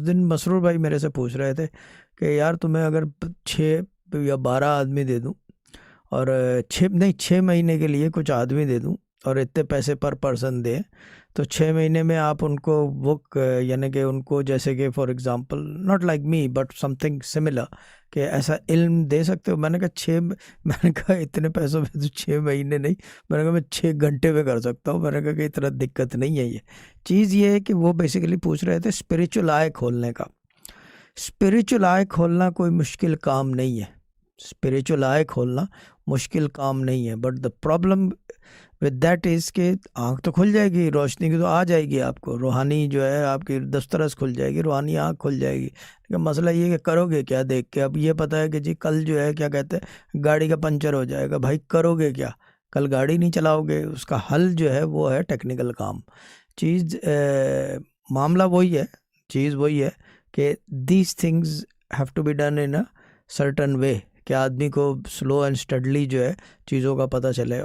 दिन मसरूर भाई मेरे से पूछ रहे थे कि यार तुम्हें अगर 6 या 12 आदमी दे दूं और 6 महीने के लिए कुछ आदमी दे दूं और इतने पैसे पर पर्सन दे, तो 6 महीने में आप उनको बुक यानी कि उनको जैसे कि for example not like me but something similar कि ऐसा इल्म दे सकते हो? मैंने कहा मैंने कहा इतने पैसों में तो 6 महीने नहीं, मैंने कहा मैं 6 घंटे में कर सकता हूँ। मैंने कहा कि इतना दिक्कत नहीं है। ये चीज़ ये है कि वो बेसिकली पूछ रहे थे स्पिरिचुअल आई खोलने का। स्पिरिचुअल आई खोलना कोई मुश्किल काम नहीं है, स्पिरिचुअल आई खोलना मुश्किल काम नहीं है, but the problem with that is के आँख तो खुल जाएगी, रोशनी की तो आ जाएगी आपको, रूहानी जो है आपकी दस्तरस खुल जाएगी, रूहानी आँख खुल जाएगी। लेकिन मसला ये है कि करोगे क्या देख के? अब ये पता है कि जी कल जो है क्या कहते हैं गाड़ी का पंचर हो जाएगा, भाई करोगे क्या? कल गाड़ी नहीं चलाओगे। उसका हल जो है वो है टेक्निकल काम। चीज़ मामला वही है, चीज़ वही है कि these things have to be done in a certain way, कि आदमी को स्लो एंड स्टडली जो है चीज़ों का पता चले।